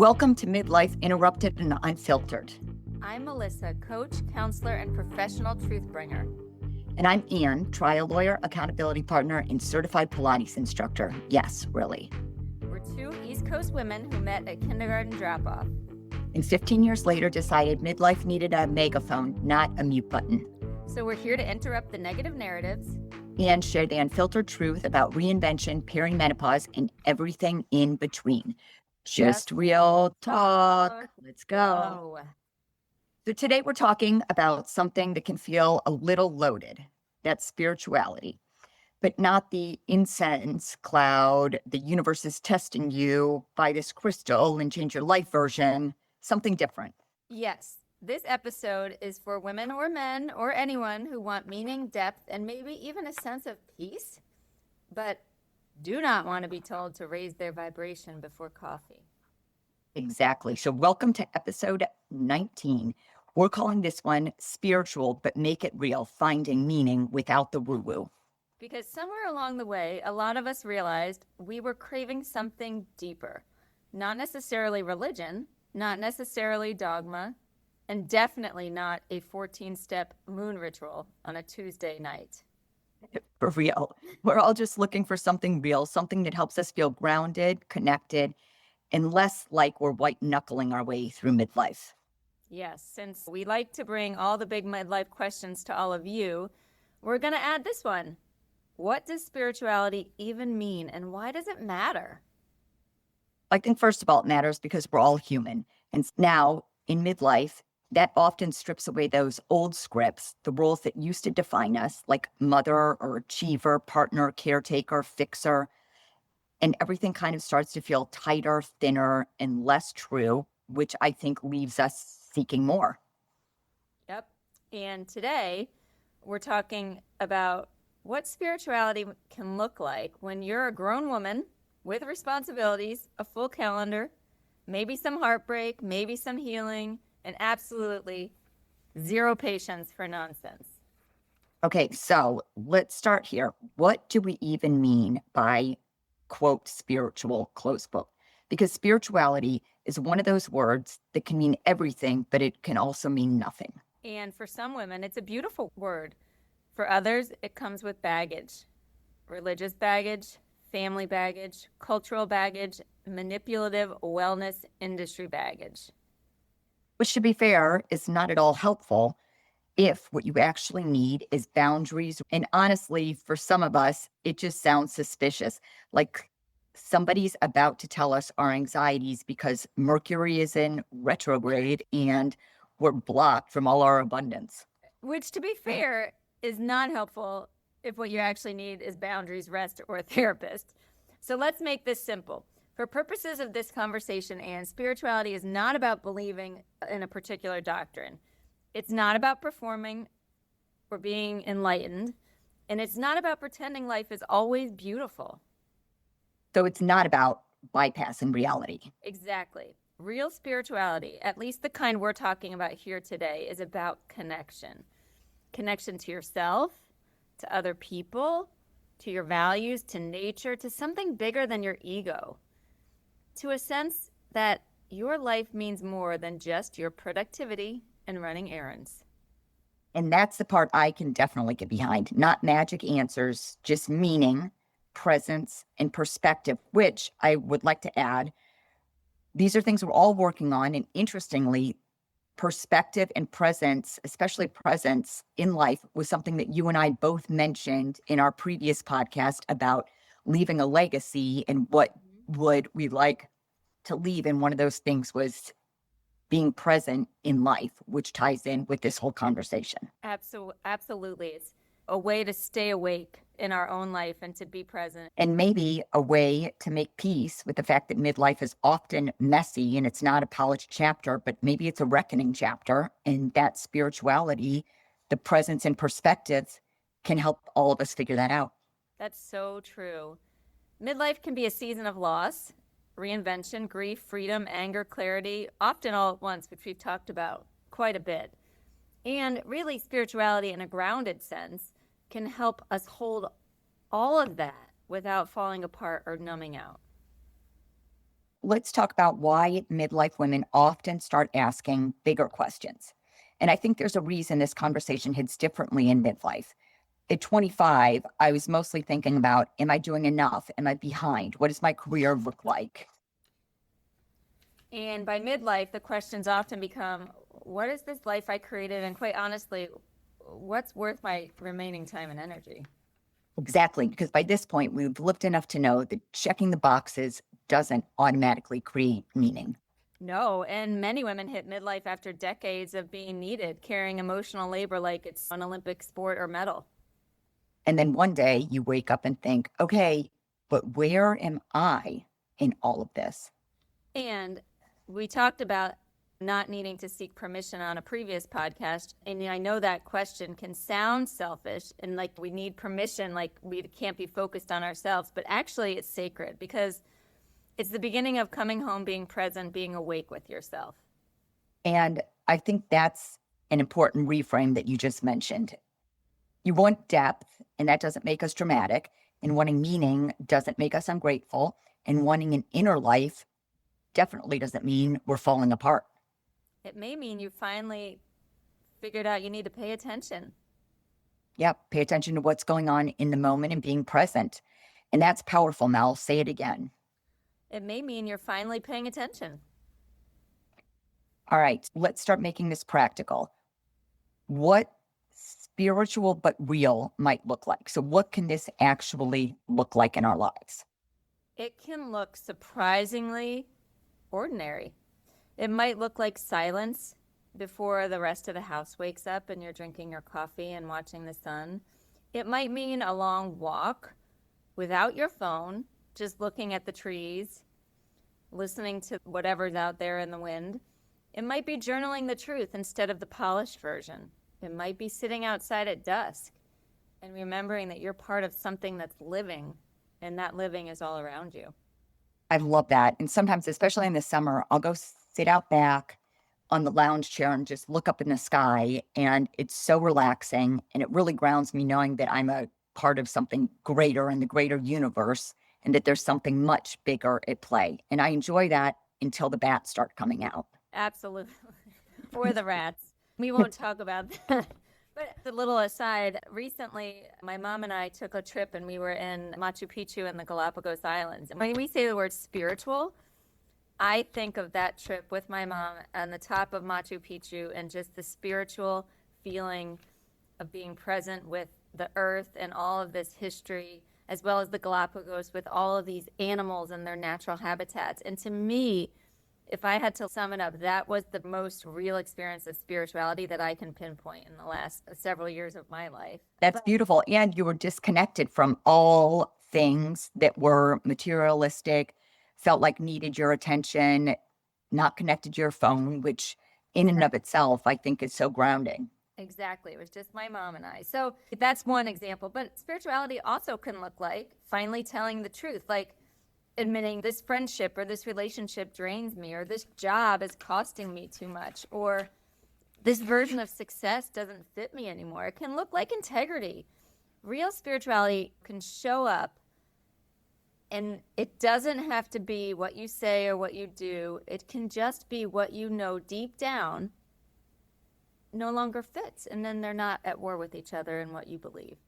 Welcome to Midlife Interrupted and Unfiltered. I'm Melissa, coach, counselor, and professional truth bringer. And I'm Ann, trial lawyer, accountability partner, and certified Pilates instructor. Yes, really. We're two East Coast women who met at kindergarten drop-off. And 15 years later decided midlife needed a megaphone, not a mute button. So we're here to interrupt the negative narratives and share the unfiltered truth about reinvention, perimenopause, and everything in between. Just real talk. Let's go. So today we're talking about something that can feel a little loaded. That's spirituality, but not the incense cloud, the universe is testing you, buy this crystal and change your life version, something different. Yes, this episode is for women or men or anyone who want meaning, depth, and maybe even a sense of peace, but do not want to be told to raise their vibration before coffee. Exactly. So welcome to episode 19. We're calling this one spiritual, but make it real, finding meaning without the woo-woo. Because somewhere along the way, a lot of us realized we were craving something deeper. Not necessarily religion, not necessarily dogma, and definitely not a 14-step moon ritual on a Tuesday night. For real. We're all just looking for something real, something that helps us feel grounded, connected, and less like we're white-knuckling our way through midlife. Yes, since we like to bring all the big midlife questions to all of you, we're going to add this one. What does spirituality even mean, and why does it matter? I think, first of all, it matters because we're all human. And now, in midlife, that often strips away those old scripts, the roles that used to define us, like mother or achiever, partner, caretaker, fixer. And everything kind of starts to feel tighter, thinner, and less true, which I think leaves us seeking more. Yep. And today, we're talking about what spirituality can look like when you're a grown woman with responsibilities, a full calendar, maybe some heartbreak, maybe some healing, and absolutely zero patience for nonsense. Okay, so let's start here. What do we even mean by, quote, spiritual, close quote? Because spirituality is one of those words that can mean everything, but it can also mean nothing. And for some women, it's a beautiful word. For others, it comes with baggage. Religious baggage, family baggage, cultural baggage, manipulative wellness industry baggage. Which, to be fair, is not at all helpful if what you actually need is boundaries. And honestly, for some of us, it just sounds suspicious. Like somebody's about to tell us our anxieties because Mercury is in retrograde and we're blocked from all our abundance. Which, to be fair, is not helpful if what you actually need is boundaries, rest, or a therapist. So let's make this simple. For purposes of this conversation, Anne, spirituality is not about believing in a particular doctrine. It's not about performing or being enlightened. And it's not about pretending life is always beautiful. So it's not about bypassing reality. Exactly. Real spirituality, at least the kind we're talking about here today, is about connection. Connection to yourself, to other people, to your values, to nature, to something bigger than your ego. To a sense that your life means more than just your productivity and running errands. And that's the part I can definitely get behind. Not magic answers, just meaning, presence, and perspective, which I would like to add. These are things we're all working on. And interestingly, perspective and presence, especially presence in life, was something that you and I both mentioned in our previous podcast about leaving a legacy and what would we like to leave. And one of those things was being present in life, which ties in with this whole conversation. Absolutely. It's a way to stay awake in our own life and to be present. And maybe a way to make peace with the fact that midlife is often messy and it's not a polished chapter, but maybe it's a reckoning chapter. And that spirituality, the presence and perspectives can help all of us figure that out. That's so true. Midlife can be a season of loss, reinvention, grief, freedom, anger, clarity, often all at once, which we've talked about quite a bit. And really, spirituality in a grounded sense can help us hold all of that without falling apart or numbing out. let's talk about why midlife women often start asking bigger questions. And I think there's a reason this conversation hits differently in midlife. At 25, I was mostly thinking about, am I doing enough? Am I behind? What does my career look like? And by midlife, the questions often become, what is this life I created? And quite honestly, what's worth my remaining time and energy? Exactly, because by this point, we've lived enough to know that checking the boxes doesn't automatically create meaning. No, and many women hit midlife after decades of being needed, carrying emotional labor like it's an Olympic sport or medal. And then one day you wake up and think, okay, but where am I in all of this? And we talked about not needing to seek permission on a previous podcast. And I know that question can sound selfish and like we need permission, like we can't be focused on ourselves, but actually it's sacred because it's the beginning of coming home, being present, being awake with yourself. And I think that's an important reframe that you just mentioned. You want depth, and that doesn't make us dramatic. And wanting meaning doesn't make us ungrateful. And wanting an inner life definitely doesn't mean we're falling apart. It may mean you finally figured out you need to pay attention. Yeah, pay attention to what's going on in the moment and being present. And that's powerful, Mel. Say it again. It may mean you're finally paying attention. All right, let's start making this practical. What spiritual but real might look like? So, what can this actually look like in our lives? It can look surprisingly ordinary. It might look like silence before the rest of the house wakes up and you're drinking your coffee and watching the sun. It might mean a long walk without your phone, just looking at the trees, listening to whatever's out there in the wind. It might be journaling the truth instead of the polished version. It might be sitting outside at dusk and remembering that you're part of something that's living, and that living is all around you. I love that. And sometimes, especially in the summer, I'll go sit out back on the lounge chair and just look up in the sky. And it's so relaxing. And it really grounds me knowing that I'm a part of something greater in the greater universe and that there's something much bigger at play. And I enjoy that until the bats start coming out. Absolutely. Or the rats. We won't talk about that. But a little aside, recently my mom and I took a trip and we were in Machu Picchu and the Galapagos Islands. And when we say the word spiritual, I think of that trip with my mom on the top of Machu Picchu and just the spiritual feeling of being present with the earth and all of this history, as well as the Galapagos with all of these animals and their natural habitats. And to me, if I had to sum it up, that was the most real experience of spirituality that I can pinpoint in the last several years of my life. That's beautiful. And you were disconnected from all things that were materialistic, felt like needed your attention, not connected to your phone, which in and of itself, I think is so grounding. Exactly. It was just my mom and I. So that's one example. But spirituality also can look like finally telling the truth, like admitting this friendship or this relationship drains me, or this job is costing me too much, or this version of success doesn't fit me anymore. It can look like integrity. Real spirituality can show up, and it doesn't have to be what you say or what you do. It can just be what you know deep down no longer fits, and then they're not at war with each other in what you believe.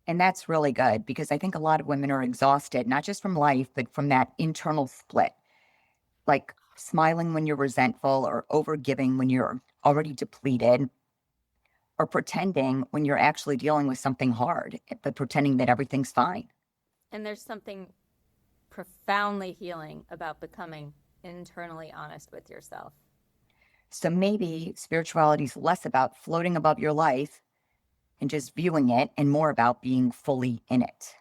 And that's really good because I think a lot of women are exhausted, not just from life, but from that internal split, like smiling when you're resentful or overgiving when you're already depleted, or pretending when you're actually dealing with something hard, but pretending that everything's fine. And there's something profoundly healing about becoming internally honest with yourself. So maybe spirituality is less about floating above your life and just viewing it, and more about being fully in it.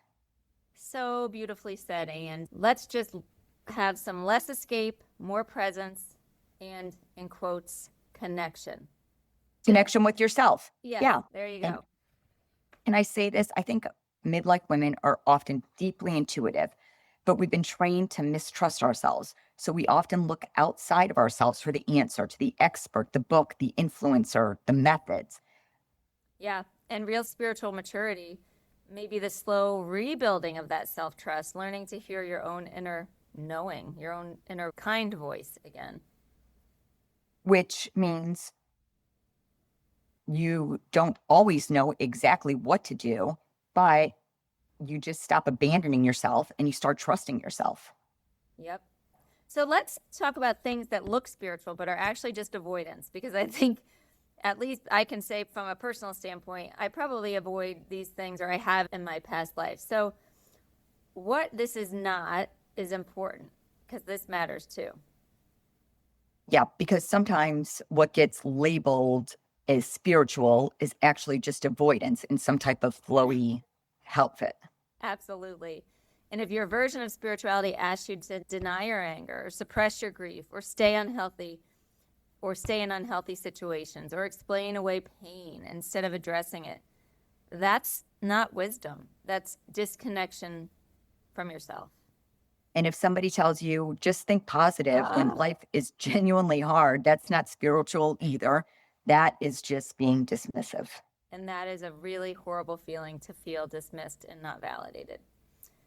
So beautifully said, Anne. Let's just have some less escape, more presence, and, in quotes, connection. Connection with yourself. Yes, Yeah. there you go. And I say this, I think midlife women are often deeply intuitive, but we've been trained to mistrust ourselves. So we often look outside of ourselves for the answer, to the expert, the book, the influencer, the methods. Yeah, and real spiritual maturity may be the slow rebuilding of that self-trust, learning to hear your own inner knowing, your own inner kind voice again. which means you don't always know exactly what to do, but you just stop abandoning yourself and you start trusting yourself. Yep. So let's talk about things that look spiritual but are actually just avoidance, because I think, at least I can say from a personal standpoint, I probably avoid these things, or I have in my past life. So what this is not is important, because this matters too. Yeah, because sometimes what gets labeled as spiritual is actually just avoidance in some type of flowy outfit. Absolutely. And if your version of spirituality asks you to deny your anger, or suppress your grief, or stay unhealthy, or stay in unhealthy situations, or explain away pain instead of addressing it, that's not wisdom. That's disconnection from yourself. And if somebody tells you just think positive when life is genuinely hard, that's not spiritual either. That is just being dismissive. And that is a really horrible feeling, to feel dismissed and not validated.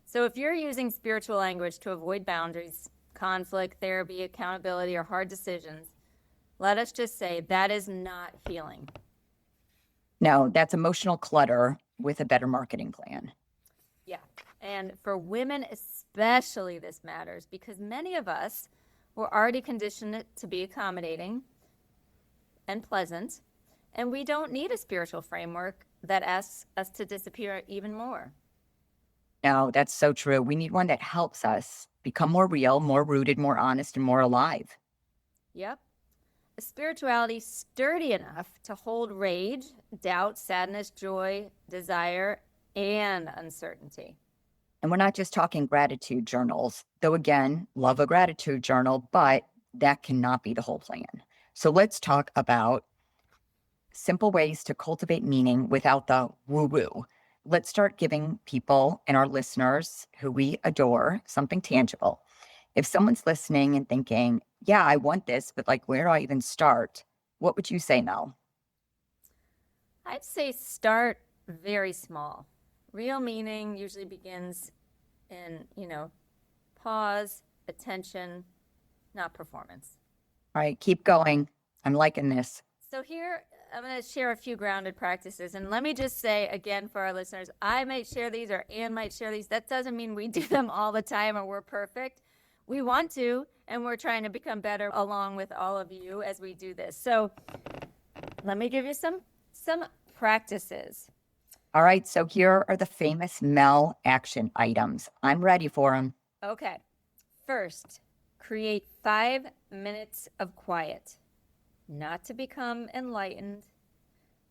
So if you're using spiritual language to avoid boundaries, conflict, therapy, accountability, or hard decisions, let us just say that is not healing. No, that's emotional clutter with a better marketing plan. Yeah. And for women especially, this matters, because many of us were already conditioned to be accommodating and pleasant, and we don't need a spiritual framework that asks us to disappear even more. No, that's so true. We need one that helps us become more real, more rooted, more honest, and more alive. Yep. A spirituality sturdy enough to hold rage, doubt, sadness, joy, desire, and uncertainty. And we're not just talking gratitude journals, though, again, love a gratitude journal, but that cannot be the whole plan. So let's talk about simple ways to cultivate meaning without the woo woo. Let's start giving people and our listeners who we adore something tangible. If someone's listening and thinking, yeah, I want this, but like, where do I even start? What would you say, Mel? I'd say start very small. Real meaning usually begins in, pause, attention, not performance. All right, keep going. I'm liking this. So here, I'm going to share a few grounded practices. And let me just say again for our listeners, I might share these, or Anne might share these. That doesn't mean we do them all the time or we're perfect. We want to, and we're trying to become better along with all of you as we do this. So let me give you some practices. All right, so here are the famous Mel action items. I'm ready for them. Okay. First, create 5 minutes of quiet. Not to become enlightened,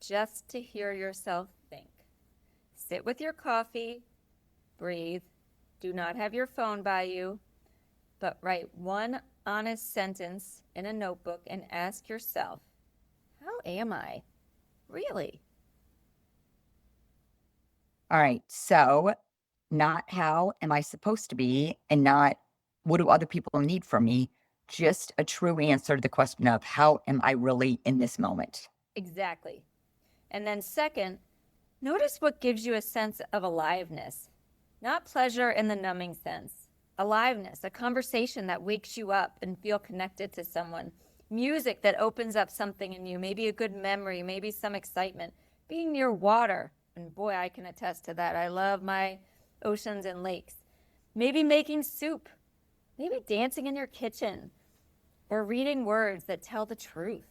just to hear yourself think. Sit with your coffee, breathe, do not have your phone by you, but write one honest sentence in a notebook and ask yourself, how am I? Really? All right, so not how am I supposed to be, and not what do other people need from me, just a true answer to the question of how am I really in this moment? Exactly. And then second, notice what gives you a sense of aliveness, not pleasure in the numbing sense. Aliveness, a conversation that wakes you up and feel connected to someone. Music that opens up something in you, maybe a good memory, maybe some excitement. Being near water, and boy, I can attest to that. I love my oceans and lakes. Maybe making soup, maybe dancing in your kitchen, or reading words that tell the truth.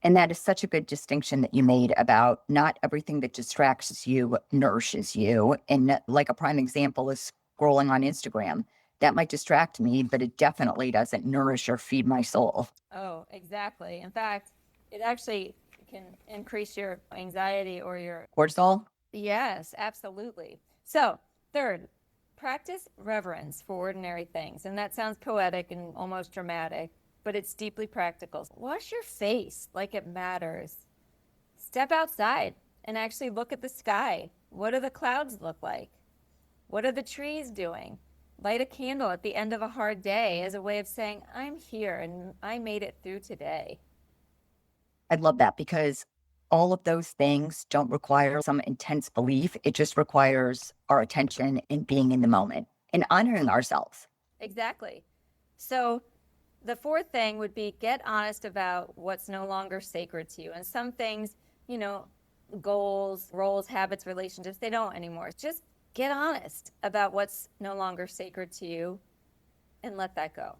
And that is such a good distinction that you made about not everything that distracts you nourishes you. And like a prime example is scrolling on Instagram. That might distract me, but it definitely doesn't nourish or feed my soul. Oh, exactly. In fact, it actually can increase your anxiety or your... Cortisol? Yes, absolutely. So, third, practice reverence for ordinary things. And that sounds poetic and almost dramatic, but it's deeply practical. Wash your face like it matters. Step outside and actually look at the sky. What do the clouds look like? What are the trees doing? Light a candle at the end of a hard day as a way of saying, I'm here and I made it through today. I love that, because all of those things don't require some intense belief. It just requires our attention and being in the moment and honoring ourselves. Exactly. So the fourth thing would be get honest about what's no longer sacred to you. And some things, you know, goals, roles, habits, relationships, they don't anymore. Just get honest about what's no longer sacred to you and let that go.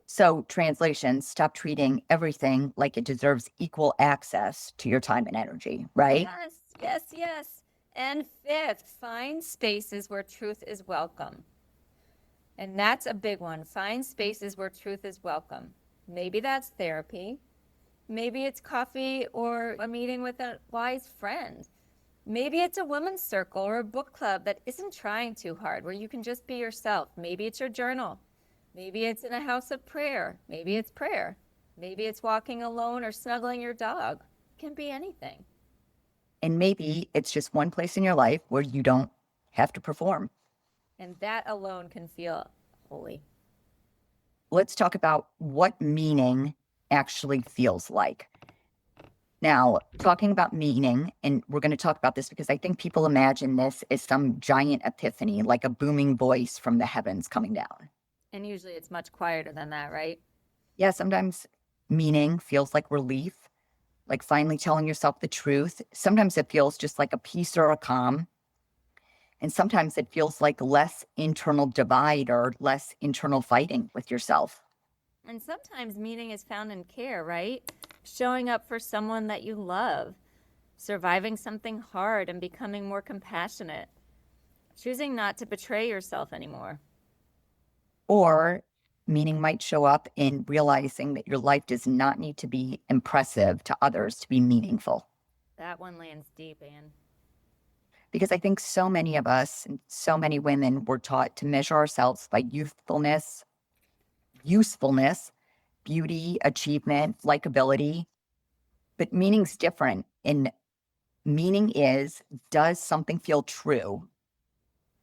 So, translation, stop treating everything like it deserves equal access to your time and energy, right? Yes, yes, yes. And fifth, find spaces where truth is welcome. And that's a big one. Find spaces where truth is welcome. Maybe that's therapy. Maybe it's coffee or a meeting with a wise friend. Maybe it's a women's circle or a book club that isn't trying too hard, where you can just be yourself. Maybe it's your journal. Maybe it's in a house of prayer. Maybe it's prayer. Maybe it's walking alone or snuggling your dog. It can be anything. And maybe it's just one place in your life where you don't have to perform. And that alone can feel holy. Let's talk about what meaning actually feels like. Now, talking about meaning, and we're going to talk about this because I think people imagine this as some giant epiphany, like a booming voice from the heavens coming down. And usually it's much quieter than that, right? Yeah, sometimes meaning feels like relief, like finally telling yourself the truth. Sometimes it feels just like a peace or a calm. And sometimes it feels like less internal divide or less internal fighting with yourself. And sometimes meaning is found in care, right? Showing up for someone that you love, surviving something hard and becoming more compassionate, choosing not to betray yourself anymore. Or meaning might show up in realizing that your life does not need to be impressive to others to be meaningful. That one lands deep, Anne. Because I think so many of us and so many women were taught to measure ourselves by youthfulness, usefulness, beauty, achievement, likability. But meaning's different. And meaning is, does something feel true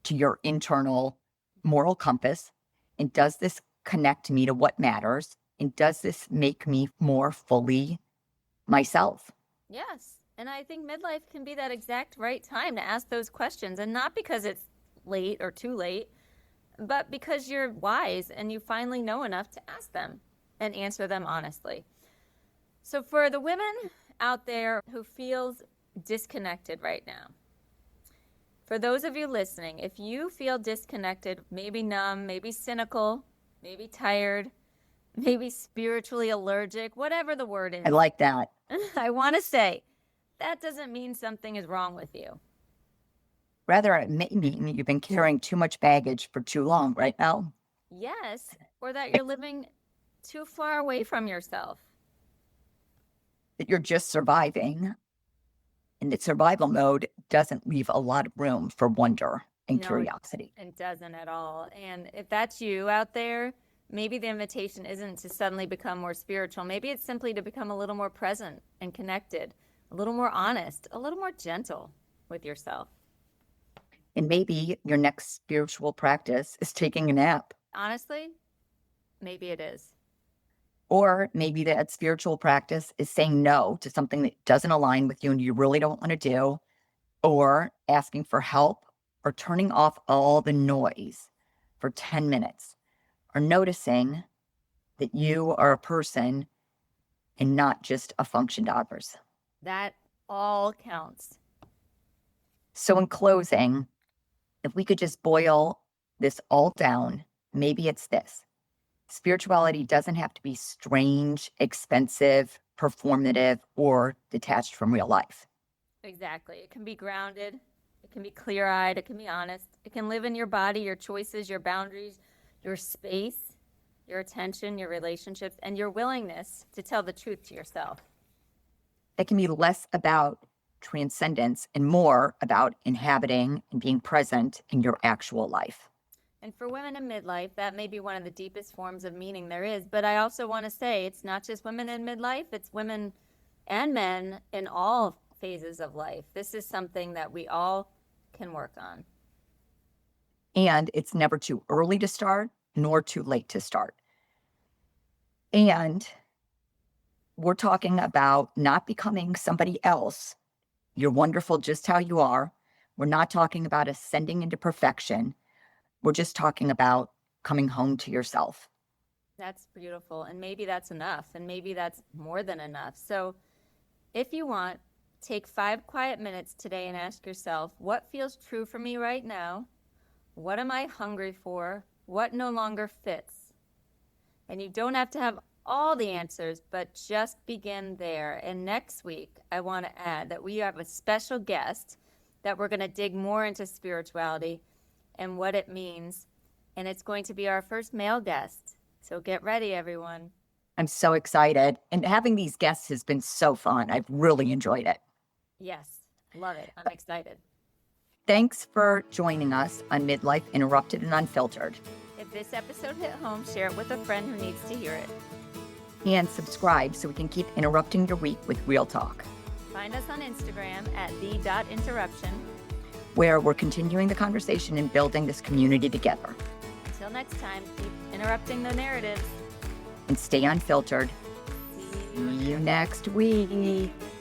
to your internal moral compass? And does this connect me to what matters? And does this make me more fully myself? Yes. And I think midlife can be that exact right time to ask those questions. And not because it's late or too late, but because you're wise and you finally know enough to ask them and answer them honestly. So for the women out there who feels disconnected right now, for those of you listening, if you feel disconnected, maybe numb, maybe cynical, maybe tired, maybe spiritually allergic, whatever the word is, I like that. I want to say that doesn't mean something is wrong with you. Rather, it may mean you've been carrying too much baggage for too long, right, Mel? Yes, or that you're living too far away from yourself. That you're just surviving. And that survival mode doesn't leave a lot of room for wonder and No, curiosity. it doesn't at all. And if that's you out there, maybe the invitation isn't to suddenly become more spiritual. Maybe it's simply to become a little more present and connected, a little more honest, a little more gentle with yourself. And maybe your next spiritual practice is taking a nap. Honestly, maybe it is. Or maybe that spiritual practice is saying no to something that doesn't align with you and you really don't want to do, or asking for help, or turning off all the noise for 10 minutes, or noticing that you are a person and not just a function to others. That all counts. So, in closing, if we could just boil this all down, maybe it's this: spirituality doesn't have to be strange, expensive, performative, or detached from real life. Exactly. It can be grounded. It can be clear-eyed. It can be honest. It can live in your body, your choices, your boundaries, your space, your attention, your relationships, and your willingness to tell the truth to yourself. It can be less about transcendence and more about inhabiting and being present in your actual life. And for women in midlife, that may be one of the deepest forms of meaning there is. But I also want to say it's not just women in midlife, it's women and men in all phases of life. This is something that we all can work on. And it's never too early to start, nor too late to start. And we're talking about not becoming somebody else. You're wonderful just how you are. We're not talking about ascending into perfection. We're just talking about coming home to yourself. That's beautiful. And maybe that's enough. And maybe that's more than enough. So if you want, take 5 quiet minutes today and ask yourself, what feels true for me right now? What am I hungry for? What no longer fits? And you don't have to have all the answers, but just begin there. And next week, I want to add that we have a special guest that we're going to dig more into spirituality and what it means. And it's going to be our first male guest. So get ready, everyone. I'm so excited. And having these guests has been so fun. I've really enjoyed it. Yes, love it. I'm excited. Thanks for joining us on Midlife Interrupted and Unfiltered. If this episode hit home, share it with a friend who needs to hear it. And subscribe so we can keep interrupting your week with real talk, Find us on Instagram at the.interruption. where we're continuing the conversation and building this community together. Until next time, keep interrupting the narratives. And stay unfiltered. See See you next week.